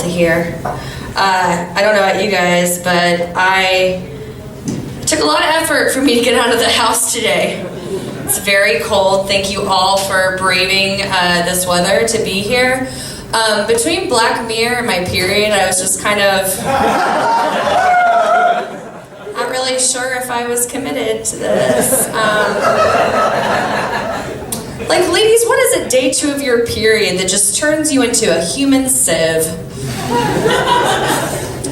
to hear. I don't know about you guys, but it took a lot of effort for me to get out of the house today. It's very cold. Thank you all for braving this weather to be here. Between Black Mirror and my period, I was just kind of not really sure if I was committed to this. Like, ladies, what is it day 2 of your period that just turns you into a human sieve?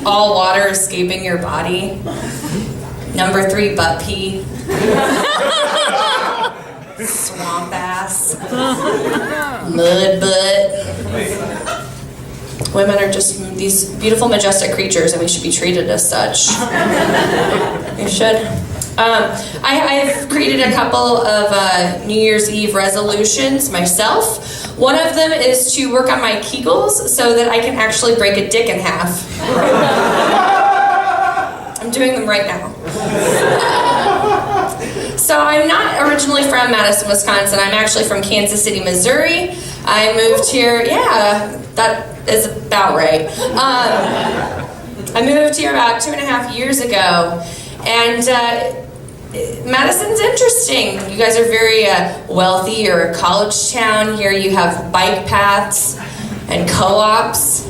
All water escaping your body. Number 3, butt pee. Swamp ass. Mud butt. Women are just these beautiful, majestic creatures, and we should be treated as such. We should. I've created a couple of New Year's Eve resolutions myself. One of them is to work on my Kegels so that I can actually break a dick in half. I'm doing them right now. So I'm not originally from Madison, Wisconsin. I'm actually from Kansas City, Missouri. I moved here, yeah, that is about right. I moved here about 2.5 years ago, and Madison's interesting. You guys are very wealthy. You're a college town. Here you have bike paths and co-ops.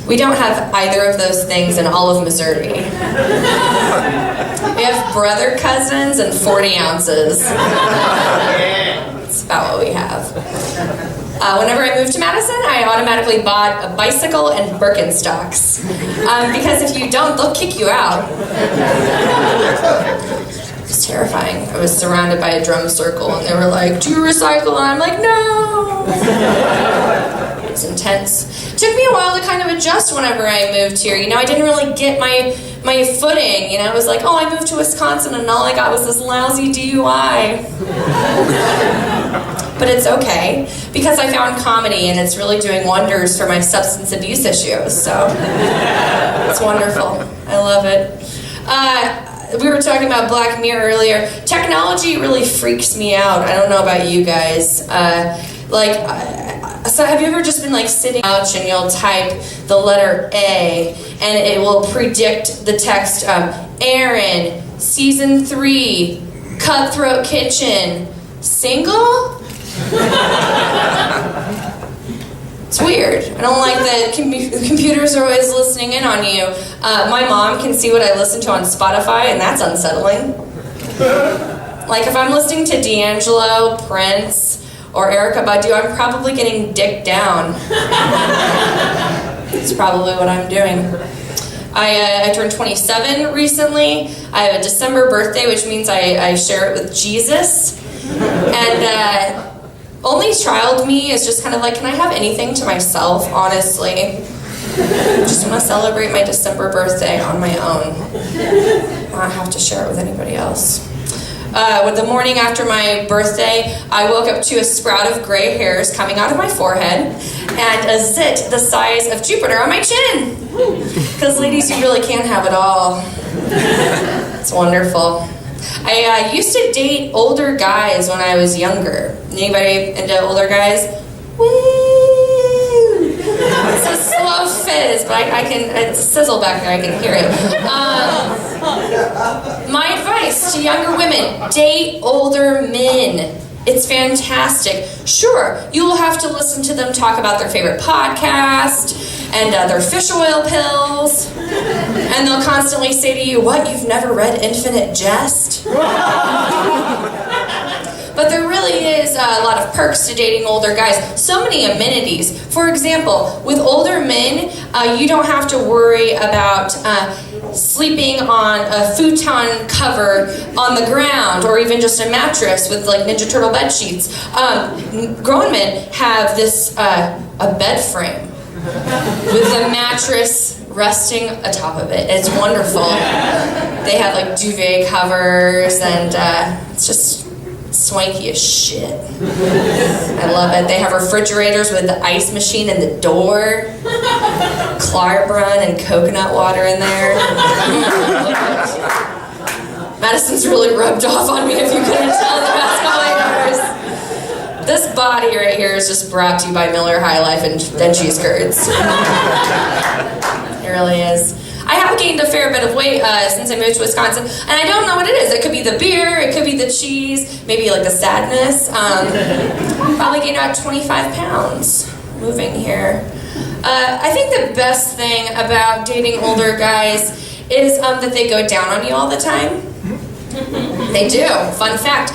We don't have either of those things in all of Missouri. We have brother cousins and 40 ounces. That's about what we have. Whenever I moved to Madison, I automatically bought a bicycle and Birkenstocks. Because if you don't, they'll kick you out. It's terrifying. I was surrounded by a drum circle, and they were like, "Do you recycle?" And I'm like, "No." It's intense. It took me a while to kind of adjust whenever I moved here. You know, I didn't really get my footing. You know, it was like, oh, I moved to Wisconsin, and all I got was this lousy DUI. But it's okay, because I found comedy, and it's really doing wonders for my substance abuse issues. So it's wonderful. I love it. We were talking about Black Mirror earlier. Technology really freaks me out. I don't know about you guys. So have you ever just been like sitting on the couch and you'll type the letter A and it will predict the text, Aaron, season 3, Cutthroat Kitchen, single? It's weird. I don't like that computers are always listening in on you. My mom can see what I listen to on Spotify, and that's unsettling. Like, if I'm listening to D'Angelo, Prince, or Erykah Badu, I'm probably getting dicked down. That's probably what I'm doing. I turned 27 recently. I have a December birthday, which means I share it with Jesus. And only child me is just kind of like, can I have anything to myself, honestly? Just want to celebrate my December birthday on my own. Not have to share it with anybody else. With the morning after my birthday, I woke up to a sprout of gray hairs coming out of my forehead and a zit the size of Jupiter on my chin. Because ladies, you really can have it all. It's wonderful. I used to date older guys when I was younger. Anybody into older guys? Woo! It's a slow fizz, but it's a sizzle back there, I can hear it. My advice to younger women, date older men. It's fantastic. Sure, you will have to listen to them talk about their favorite podcast and their fish oil pills. And they'll constantly say to you, what, you've never read Infinite Jest? But there really is a lot of perks to dating older guys. So many amenities. For example, with older men, you don't have to worry about sleeping on a futon cover on the ground or even just a mattress with like Ninja Turtle bed sheets. Grown men have this a bed frame with the mattress resting atop of it. It's wonderful. They have like duvet covers and it's just swanky as shit. I love it. They have refrigerators with the ice machine in the door, Clarbrun and coconut water in there. Madison's really rubbed off on me if you couldn't tell the past couple of hours. This body right here is just brought to you by Miller High Life and cheese curds. It really is. I have gained a fair bit of weight since I moved to Wisconsin, and I don't know what it is. It could be the beer, it could be the cheese, maybe like the sadness. Probably gained about 25 pounds moving here. I think the best thing about dating older guys is that they go down on you all the time. They do. Fun fact.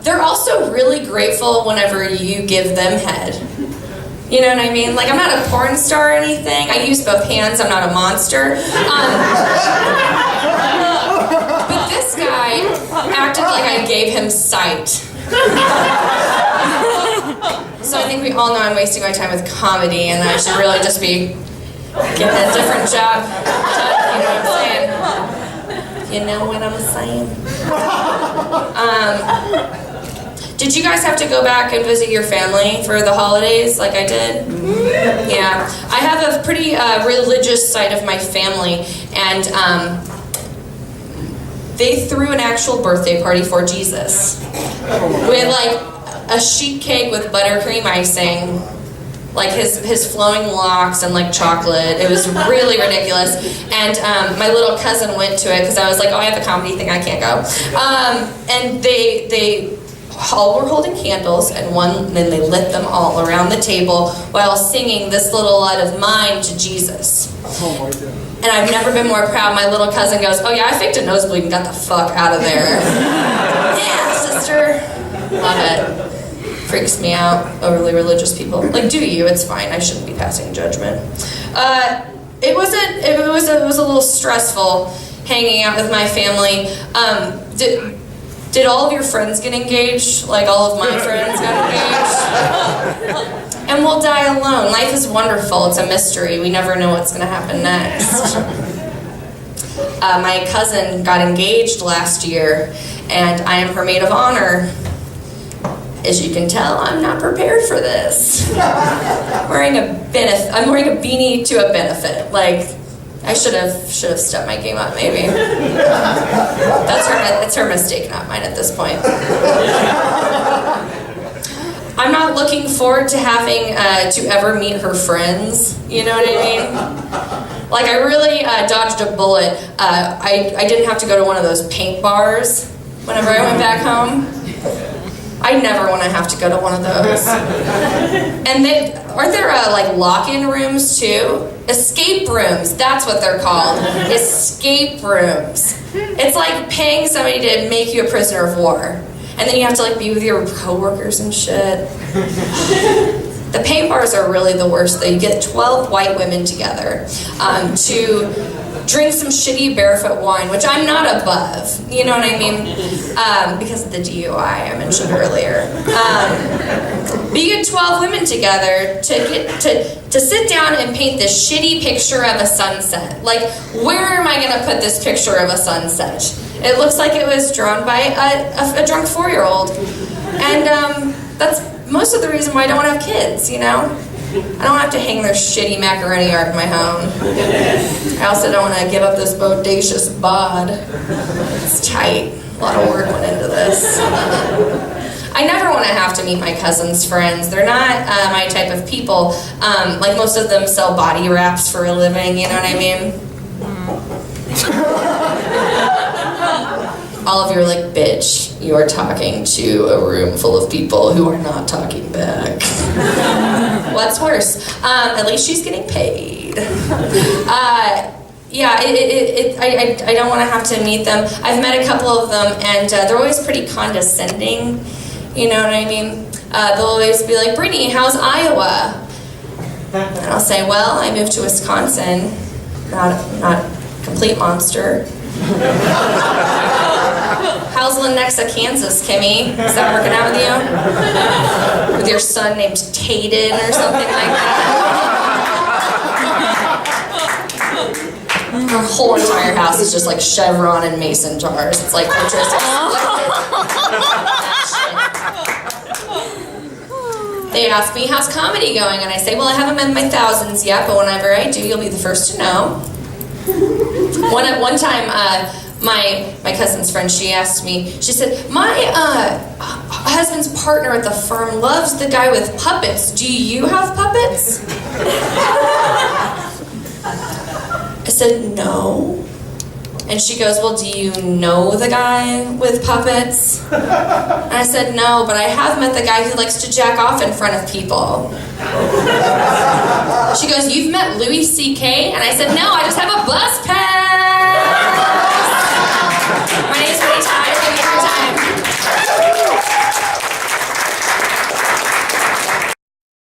They're also really grateful whenever you give them head. You know what I mean? Like, I'm not a porn star or anything. I use both hands. I'm not a monster. But this guy acted like I gave him sight. So I think we all know I'm wasting my time with comedy, and I should really just be getting a different job. You know what I'm saying? You know what I'm saying? Did you guys have to go back and visit your family for the holidays like I did? Yeah. I have a pretty religious side of my family, and they threw an actual birthday party for Jesus. With like a sheet cake with buttercream icing, like his flowing locks and like chocolate. It was really ridiculous. And my little cousin went to it because I was like, oh, I have a comedy thing, I can't go. And they all were holding candles, and then they lit them all around the table while singing This Little Light of Mine to Jesus. Oh my God. And I've never been more proud. My little cousin goes, oh yeah, I faked a nosebleed and got the fuck out of there. Yeah, sister. Love it. Freaks me out, overly religious people. Like, do you? It's fine. I shouldn't be passing judgment. It was a little stressful hanging out with my family. Did all of your friends get engaged? Like all of my friends got engaged? And we'll die alone. Life is wonderful. It's a mystery. We never know what's going to happen next. My cousin got engaged last year, and I am her maid of honor. As you can tell, I'm not prepared for this. I'm wearing a beanie to a benefit. Like, I should have stepped my game up, maybe. It's her mistake, not mine at this point. I'm not looking forward to having to ever meet her friends. You know what I mean? Like, I really dodged a bullet. I didn't have to go to one of those paint bars whenever I went back home. I never want to have to go to one of those. And aren't there like lock-in rooms too? Escape rooms, that's what they're called. Escape rooms. It's like paying somebody to make you a prisoner of war. And then you have to like be with your coworkers and shit. The paint bars are really the worst though. You get 12 white women together to drink some shitty barefoot wine, which I'm not above, you know what I mean? Because of the DUI I mentioned earlier. But you get 12 women together to sit down and paint this shitty picture of a sunset. Like, where am I gonna put this picture of a sunset? It looks like it was drawn by a drunk 4-year-old. And that's most of the reason why I don't want to have kids, you know? I don't have to hang their shitty macaroni art in my home. I also don't want to give up this bodacious bod. It's tight. A lot of work went into this. I never want to have to meet my cousin's friends. They're not my type of people. Like, most of them sell body wraps for a living, you know what I mean? All of you are like, bitch, you are talking to a room full of people who are not talking back. What's worse? At least she's getting paid. Yeah, I don't want to have to meet them. I've met a couple of them, and they're always pretty condescending. You know what I mean? They'll always be like, Brittany, how's Iowa? And I'll say, well, I moved to Wisconsin. Not complete monster. How's Lenexa, Kansas, Kimmy? Is that working out with you? With your son named Tayden or something like that? Our whole entire house is just like Chevron and mason jars. It's like Pinterest. They ask me, how's comedy going? And I say, well, I haven't met my thousands yet, but whenever I do, you'll be the first to know. One time, my cousin's friend, she asked me, she said, my My husband's partner at the firm loves the guy with puppets. Do you have puppets? I said, no. And she goes, well, do you know the guy with puppets? And I said, no, but I have met the guy who likes to jack off in front of people. She goes, you've met Louis C.K.? And I said, no, I just have a bus pass.